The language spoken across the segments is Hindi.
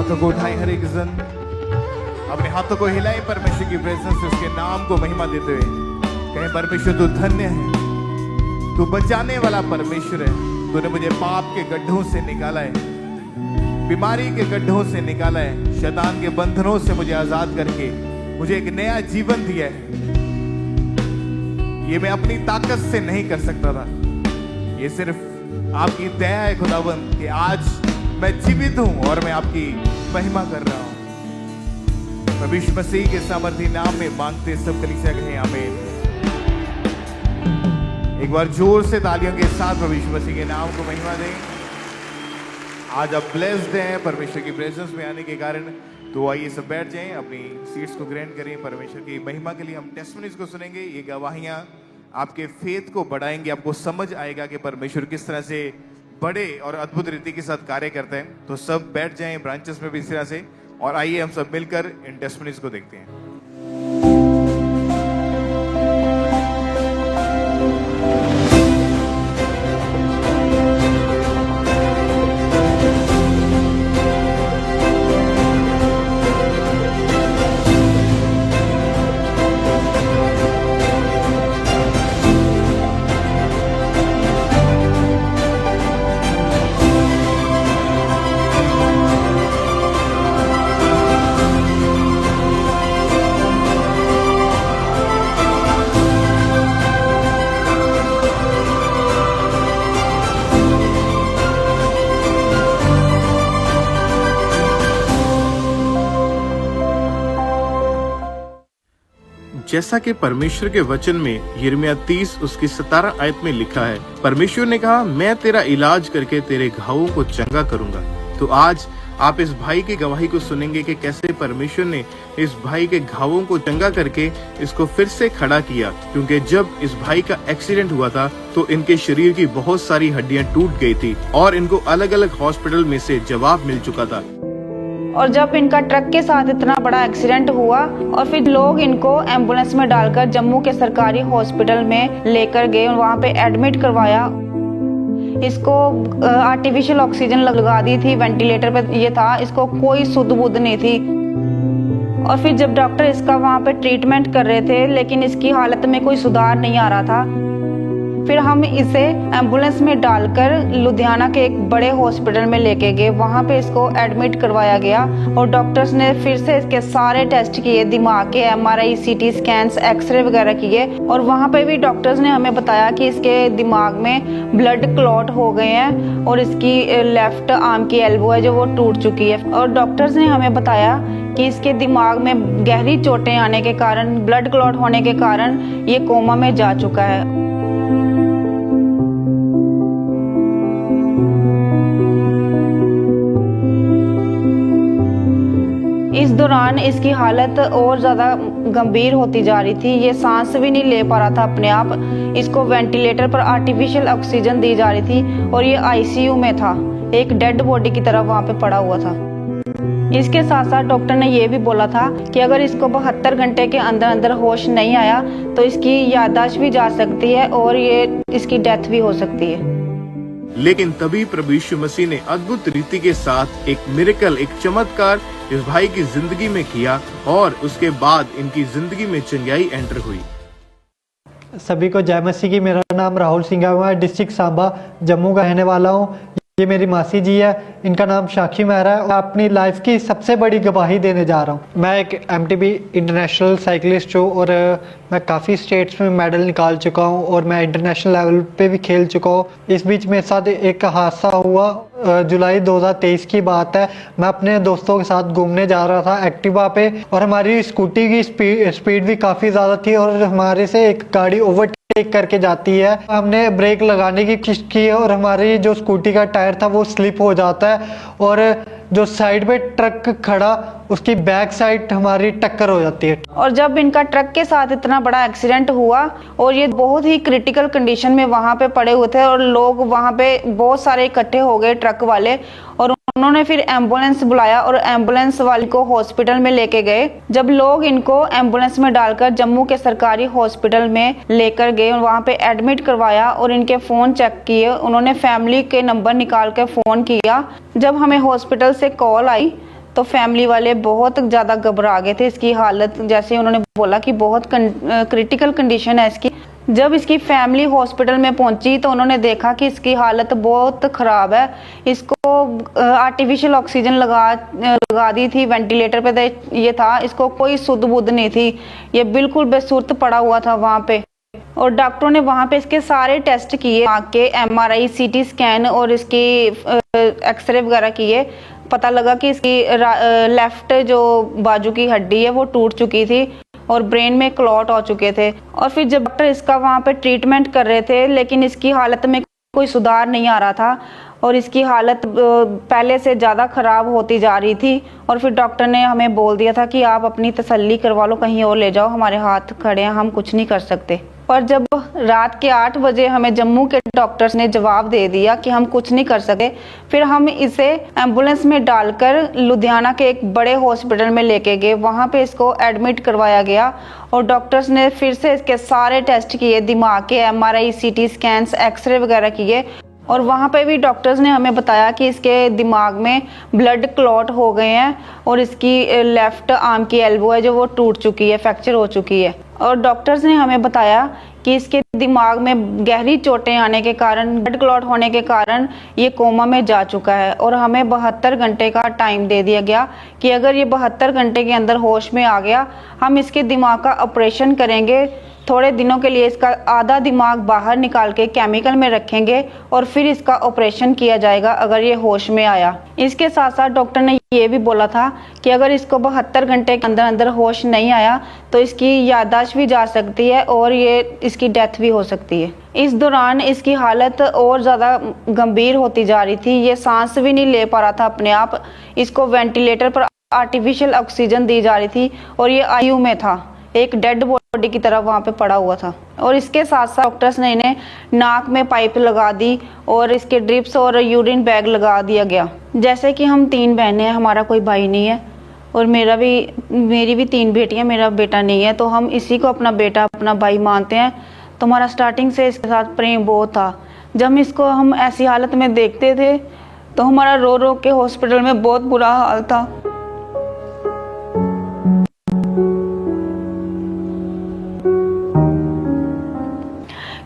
हाथों को उठाएं हर एक जन, अपने हाथों को हिलाएं परमेश्वर की प्रेजेंस से, उसके नाम को महिमा देते हुए कहें परमेश्वर तू धन्य है, तू बचाने वाला परमेश्वर है। तूने मुझे पाप के गड्ढों से निकाला है, बीमारी के गड्ढों से निकाला है, शैतान के बंधनों से मुझे आजाद करके मुझे एक नया जीवन दिया है। ये मैं अपनी ताकत से नहीं कर सकता था, ये सिर्फ आपकी दया है खुदावंद कि आज मैं जीवित हूं और मैं आपकी महिमा कर रहा हूं। प्रभु यीशु मसीह के सामर्थी नाम में मांगते सब कलीसिया कहें आमीन। एक बार जोर से तालियों के साथ प्रभु यीशु मसीह के नाम को महिमा दें। आज आप ब्लेस्ड हैं परमेश्वर की प्रेजेंस में आने के कारण। तो आइए सब बैठ जाएं, अपनी सीट्स को ग्रहण करें। परमेश्वर की महिमा के लिए हम टेस्टिमनीज को सुनेंगे। ये गवाहियां आपके फेथ को बढ़ाएंगे, आपको समझ आएगा कि परमेश्वर किस तरह से बड़े और अद्भुत रीति के साथ कार्य करते हैं। तो सब बैठ जाएं ब्रांचेस में भी इस तरह से, और आइए हम सब मिलकर इन टेस्टिमनीज को देखते हैं। जैसा कि परमेश्वर के वचन में यिर्मयाह 30 उसकी 17 आयत में लिखा है, परमेश्वर ने कहा मैं तेरा इलाज करके तेरे घावों को चंगा करूंगा। तो आज आप इस भाई की गवाही को सुनेंगे कि कैसे परमेश्वर ने इस भाई के घावों को चंगा करके इसको फिर से खड़ा किया, क्योंकि जब इस भाई का एक्सीडेंट हुआ था तो इनके शरीर की बहुत सारी हड्डियां टूट गई थी और इनको अलग अलग हॉस्पिटल में से जवाब मिल चुका था। और जब इनका ट्रक के साथ इतना बड़ा एक्सीडेंट हुआ और फिर लोग इनको एम्बुलेंस में डालकर जम्मू के सरकारी हॉस्पिटल में लेकर गए और वहाँ पे एडमिट करवाया। इसको आर्टिफिशियल ऑक्सीजन लगा दी थी, वेंटिलेटर पे ये था, इसको कोई सुध बुध नहीं थी। और फिर जब डॉक्टर इसका वहाँ पे ट्रीटमेंट कर रहे थे लेकिन इसकी हालत में कोई सुधार नहीं आ रहा था, फिर हम इसे एम्बुलेंस में डालकर लुधियाना के एक बड़े हॉस्पिटल में लेके गए। वहाँ पे इसको एडमिट करवाया गया और डॉक्टर्स ने फिर से इसके सारे टेस्ट किए, दिमाग के MRI, CT स्कैन्स, एक्सरे वगैरह किए। और वहाँ पे भी डॉक्टर्स ने हमें बताया कि इसके दिमाग में ब्लड क्लॉट हो गए हैं और इसकी लेफ्ट आर्म की एल्बो है जो वो टूट चुकी है। और डॉक्टर्स ने हमें बताया कि इसके दिमाग में गहरी चोटें आने के कारण, ब्लड क्लॉट होने के कारण ये कोमा में जा चुका है। इस दौरान इसकी हालत और ज़्यादा गंभीर होती जा रही थी, ये सांस भी नहीं ले पा रहा था अपने आप। इसको वेंटिलेटर पर आर्टिफिशियल ऑक्सीजन दी जा रही थी और ये ICU में था, एक डेड बॉडी की तरह वहाँ पे पड़ा हुआ था। इसके साथ साथ डॉक्टर ने ये भी बोला था कि अगर इसको 72 घंटे के अंदर अंदर होश नहीं आया तो इसकी याददाश्त भी जा सकती है और ये इसकी डेथ भी हो सकती है। लेकिन तभी प्रभु यीशु मसीह ने अद्भुत रीति के साथ एक मिरेकल, एक चमत्कार इस भाई की जिंदगी में किया और उसके बाद इनकी जिंदगी में चंगाई एंटर हुई। सभी को जय मसीह की। मेरा नाम राहुल सिंह है, मैं डिस्ट्रिक्ट सांबा जम्मू का रहने वाला हूँ। ये मेरी मासी जी है, इनका नाम साक्षी मेहरा है। मैं अपनी लाइफ की सबसे बड़ी गवाही देने जा रहा हूँ। मैं एक MTB इंटरनेशनल साइकिलिस्ट हूँ और मैं काफ़ी स्टेट्स में मेडल निकाल चुका हूँ और मैं इंटरनेशनल लेवल पे भी खेल चुका हूँ। इस बीच मेरे साथ एक हादसा हुआ, जुलाई 2023 की बात है। मैं अपने दोस्तों के साथ घूमने जा रहा था एक्टिवा पे और हमारी स्कूटी की स्पीड भी काफ़ी ज़्यादा थी और हमारे से एक गाड़ी ओवरटेक करके जाती है। हमने ब्रेक लगाने की कोशिश की और हमारी जो स्कूटी का टायर था वो स्लिप हो जाता है और जो साइड पे ट्रक खड़ा उसकी बैक साइड हमारी टक्कर हो जाती है। और जब इनका ट्रक के साथ इतना बड़ा एक्सीडेंट हुआ और ये बहुत ही क्रिटिकल कंडीशन में वहाँ पे पड़े हुए थे और लोग वहाँ पे बहुत सारे इकट्ठे हो गए ट्रक वाले और उन्होंने फिर एम्बुलेंस बुलाया और एम्बुलेंस वाले को हॉस्पिटल में लेके गए। जब लोग इनको एम्बुलेंस में डालकर जम्मू के सरकारी हॉस्पिटल में लेकर गए और वहाँ पे एडमिट करवाया और इनके फ़ोन चेक किए, उन्होंने फैमिली के नंबर निकाल कर फ़ोन किया। जब हमें हॉस्पिटल से कॉल आई तो फैमिली वाले बहुत ज़्यादा घबरा गए थे। इसकी हालत, जैसे उन्होंने बोला कि बहुत क्रिटिकल कंडीशन है इसकी। जब इसकी फैमिली हॉस्पिटल में पहुंची तो उन्होंने देखा कि इसकी हालत बहुत ख़राब है। इसको आर्टिफिशियल ऑक्सीजन लगा दी थी, वेंटिलेटर पे ये था, इसको कोई सुध बुध नहीं थी, ये बिल्कुल बेसुर्त पड़ा हुआ था वहाँ पे। और डॉक्टरों ने वहाँ पे इसके सारे टेस्ट किए, आँख के MRI, CT स्कैन और इसकी एक्सरे वगैरह किए। पता लगा कि इसकी लेफ्ट जो बाजू की हड्डी है वो टूट चुकी थी और ब्रेन में क्लॉट हो चुके थे। और फिर जब डॉक्टर इसका वहाँ पे ट्रीटमेंट कर रहे थे, लेकिन इसकी हालत में कोई सुधार नहीं आ रहा था और इसकी हालत पहले से ज़्यादा ख़राब होती जा रही थी। और फिर डॉक्टर ने हमें बोल दिया था कि आप अपनी तसल्ली करवा लो, कहीं और ले जाओ, हमारे हाथ खड़े हैं, हम कुछ नहीं कर सकते। पर जब रात के 8 बजे हमें जम्मू के डॉक्टर्स ने जवाब दे दिया कि हम कुछ नहीं कर सके, फिर हम इसे एम्बुलेंस में डालकर लुधियाना के एक बड़े हॉस्पिटल में लेके गए। वहाँ पे इसको एडमिट करवाया गया और डॉक्टर्स ने फिर से इसके सारे टेस्ट किए, दिमाग के MRI, CT स्कैन्स, एक्सरे वगैरह किए। और वहाँ पे भी डॉक्टर्स ने हमें बताया कि इसके दिमाग में ब्लड क्लॉट हो गए हैं और इसकी लेफ्ट आर्म की एल्बो है जो वो टूट चुकी है, फ्रैक्चर हो चुकी है। और डॉक्टर्स ने हमें बताया कि इसके दिमाग में गहरी चोटें आने के कारण, ब्लड क्लॉट होने के कारण ये कोमा में जा चुका है। और हमें 72 घंटे का टाइम दे दिया गया कि अगर ये 72 घंटे के अंदर होश में आ गया, हम इसके दिमाग का ऑपरेशन करेंगे। थोड़े दिनों के लिए इसका आधा दिमाग बाहर निकाल के केमिकल में रखेंगे और फिर इसका ऑपरेशन किया जाएगा अगर ये होश में आया। इसके साथ साथ डॉक्टर ने ये भी बोला था कि अगर इसको 72 घंटे के अंदर अंदर होश नहीं आया तो इसकी याददाश्त भी जा सकती है और ये इसकी डेथ भी हो सकती है। इस दौरान इसकी हालत और ज़्यादा गंभीर होती जा रही थी, ये सांस भी नहीं ले पा रहा था अपने आप। इसको वेंटिलेटर पर आर्टिफिशियल ऑक्सीजन दी जा रही थी और ये ICU में था, एक डेड बॉडी की तरह वहाँ पे पड़ा हुआ था। और इसके साथ साथ डॉक्टर्स ने इन्हें नाक में पाइप लगा दी और इसके ड्रिप्स और यूरिन बैग लगा दिया गया। जैसे कि हम 3 बहनें हैं, हमारा कोई भाई नहीं है और मेरी भी 3 बेटियां, मेरा बेटा नहीं है, तो हम इसी को अपना बेटा, अपना भाई मानते हैं। तो हमारा स्टार्टिंग से इसके साथ प्रेम बहुत था। जब इसको हम ऐसी हालत में देखते थे तो हमारा रो रो के हॉस्पिटल में बहुत बुरा हाल था।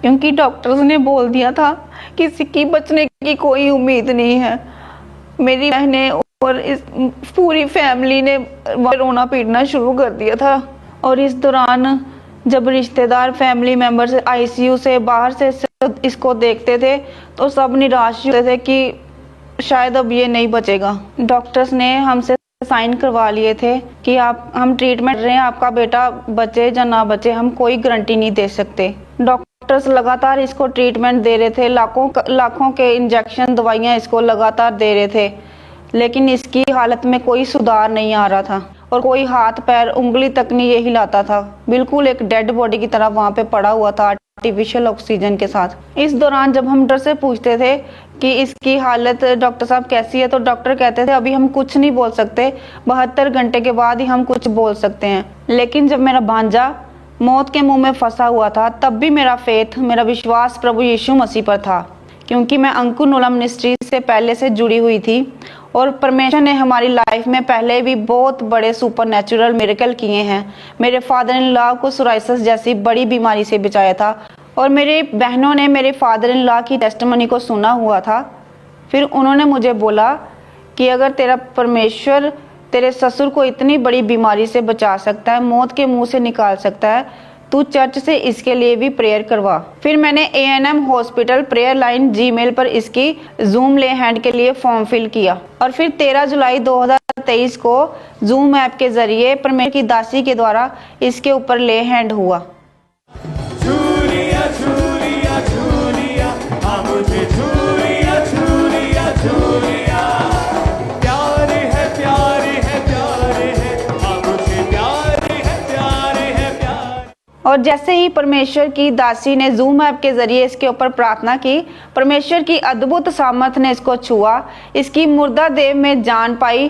क्योंकि डॉक्टर्स ने बोल दिया था कि इसकी बचने की कोई उम्मीद नहीं है। मेरी बहनें और इस पूरी फैमिली ने रोना पीटना शुरू कर दिया था। और इस दौरान जब रिश्तेदार, फैमिली मेंबर्स ICU से बाहर से इसको देखते थे तो सब निराश होते थे कि शायद अब ये नहीं बचेगा। डॉक्टर्स ने हमसे साइन करवा लिए थे कि हम ट्रीटमेंट कर रहे हैं, आपका बेटा बचे या ना बचे, हम कोई गारंटी नहीं दे सकते। डॉक्टर्स लगातार इसको ट्रीटमेंट दे रहे थे, लाखों के इंजेक्शन, दवाइयाँ इसको लगातार दे रहे थे, लेकिन इसकी हालत में कोई सुधार नहीं आ रहा था और कोई हाथ पैर, उंगली तक नहीं ये हिलाता था। बिल्कुल एक डेड बॉडी की तरह वहाँ पे पड़ा हुआ था आर्टिफिशियल ऑक्सीजन के साथ। इस दौरान जब हम डॉक्टर से पूछते थे कि इसकी हालत डॉक्टर साहब कैसी है, तो डॉक्टर कहते थे अभी हम कुछ नहीं बोल सकते, 72 घंटे के बाद ही हम कुछ बोल सकते हैं। लेकिन जब मेरा भांजा मौत के मुंह में फंसा हुआ था तब भी मेरा फेथ, मेरा विश्वास प्रभु यीशु मसीह पर था, क्योंकि मैं अंकुर नूला मिनिस्ट्री से पहले से जुड़ी हुई थी और परमेश्वर ने हमारी लाइफ में पहले भी बहुत बड़े सुपरनैचुरल मिरेकल किए हैं। मेरे फादर इन लॉ को सोराइसिस जैसी बड़ी बीमारी से बचाया था और मेरे बहनों ने मेरे फादर इन लॉ की टेस्टिमनी को सुना हुआ था। फिर उन्होंने मुझे बोला कि अगर तेरा परमेश्वर तेरे ससुर को इतनी बड़ी बीमारी से बचा सकता है, मौत के मुंह से निकाल सकता है, तू चर्च से इसके लिए भी प्रेयर करवा। फिर मैंने ANM hospital prayer line Gmail पर इसकी जूम ले हैंड के लिए फॉर्म फिल किया और फिर 13 जुलाई 2023 को जूम ऐप के जरिए परमेश्वर की दासी के द्वारा इसके ऊपर ले हैंड हुआ। और जैसे ही परमेश्वर की दासी ने जूम ऐप के जरिए इसके ऊपर प्रार्थना की, परमेश्वर की अद्भुत सामर्थ ने इसको छुआ, इसकी मुर्दा देह में जान पाई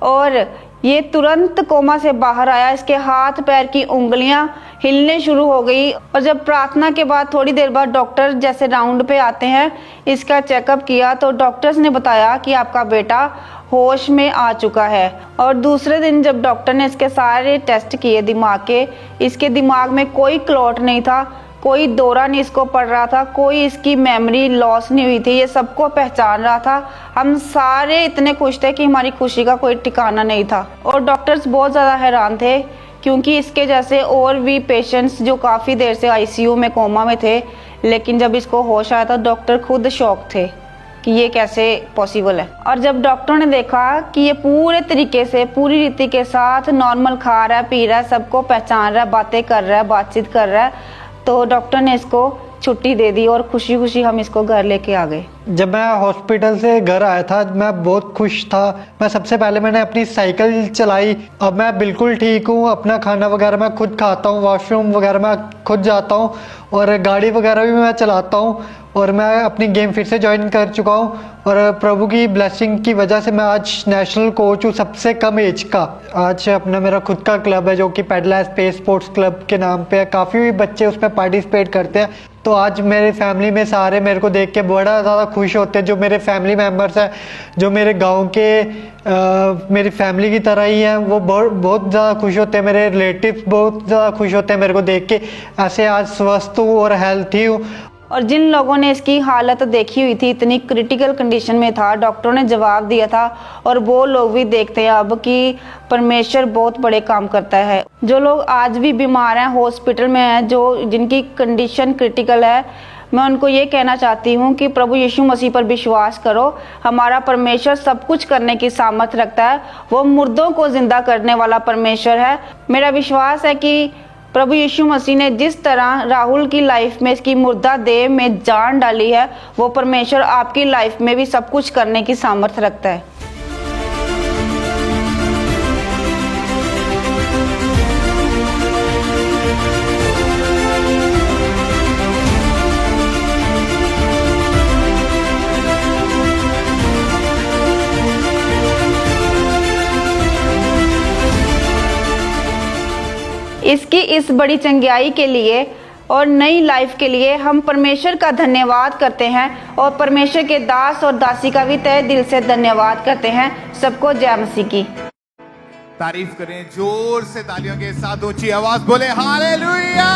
और ये तुरंत कोमा से बाहर आया। इसके हाथ पैर की उंगलियां हिलने शुरू हो गई और जब प्रार्थना के बाद थोड़ी देर बाद डॉक्टर जैसे राउंड पे आते हैं, इसका चेकअप किया तो डॉक्टर्स ने बताया कि आपका बेटा होश में आ चुका है। और दूसरे दिन जब डॉक्टर ने इसके सारे टेस्ट किए दिमाग के, इसके दिमाग में कोई क्लॉट नहीं था, कोई दौरा नहीं इसको पड़ रहा था, कोई इसकी मेमोरी लॉस नहीं हुई थी, ये सबको पहचान रहा था। हम सारे इतने खुश थे कि हमारी खुशी का कोई ठिकाना नहीं था। और डॉक्टर्स बहुत ज़्यादा हैरान थे क्योंकि इसके जैसे और भी पेशेंट्स जो काफ़ी देर से आईसीयू में कोमा में थे, लेकिन जब इसको होश आया तो डॉक्टर खुद शॉक थे कि ये कैसे पॉसिबल है। और जब डॉक्टरों ने देखा कि ये पूरे तरीके से पूरी रीति के साथ नॉर्मल खा रहा है, पी रहा है, सबको पहचान रहा है, बातें कर रहा है, बातचीत कर रहा है, तो डॉक्टर ने इसको छुट्टी दे दी और खुशी खुशी हम इसको घर लेके आ गए। जब मैं हॉस्पिटल से घर आया था मैं बहुत खुश था। मैं सबसे पहले मैंने अपनी साइकिल चलाई। अब मैं बिल्कुल ठीक हूँ, अपना खाना वगैरह मैं खुद खाता हूँ, वॉशरूम वगैरह मैं खुद जाता हूँ और गाड़ी वगैरह भी मैं चलाता हूँ और मैं अपनी गेम फिर से ज्वाइन कर चुका हूँ। और प्रभु की ब्लेसिंग की वजह से मैं आज नेशनल कोच हूँ सबसे कम एज का। आज अपना मेरा खुद का क्लब है जो कि पेडला स्पेस स्पोर्ट्स क्लब के नाम पे है। काफ़ी बच्चे उसमें पार्टिसिपेट करते हैं। तो आज मेरे फैमिली में सारे मेरे को देख के बड़ा ज़्यादा खुश होते हैं। जो मेरे फैमिली मेम्बर्स हैं, जो मेरे गांव के मेरी फैमिली की तरह ही हैं, वो बहुत ज़्यादा खुश होते हैं। मेरे रिलेटिव्स बहुत ज़्यादा खुश होते हैं मेरे को देख के। ऐसे आज स्वस्थ हूँ और हेल्थी हूँ। और जिन लोगों ने इसकी हालत देखी हुई थी, इतनी क्रिटिकल कंडीशन में था, डॉक्टरों ने जवाब दिया था और वो लोग भी देखते हैं अब कि परमेश्वर बहुत बड़े काम करता है। जो लोग आज भी बीमार हैं, हॉस्पिटल में हैं, जो जिनकी कंडीशन क्रिटिकल है, मैं उनको ये कहना चाहती हूँ कि प्रभु यीशु मसीह पर विश्वास करो। हमारा परमेश्वर सब कुछ करने की सामर्थ रखता है। वो मुर्दों को जिंदा करने वाला परमेश्वर है। मेरा विश्वास है कि प्रभु यीशु मसीह ने जिस तरह राहुल की लाइफ में इसकी मुर्दा देह में जान डाली है, वो परमेश्वर आपकी लाइफ में भी सब कुछ करने की सामर्थ रखता है। इसकी इस बड़ी चंगाई के लिए और नई लाइफ के लिए हम परमेश्वर का धन्यवाद करते हैं और परमेश्वर के दास और दासी का भी तहे दिल से धन्यवाद करते हैं। सबको जय मसीह की। तारीफ करें जोर से, तालियों के साथ ऊंची आवाज बोले हालेलुया।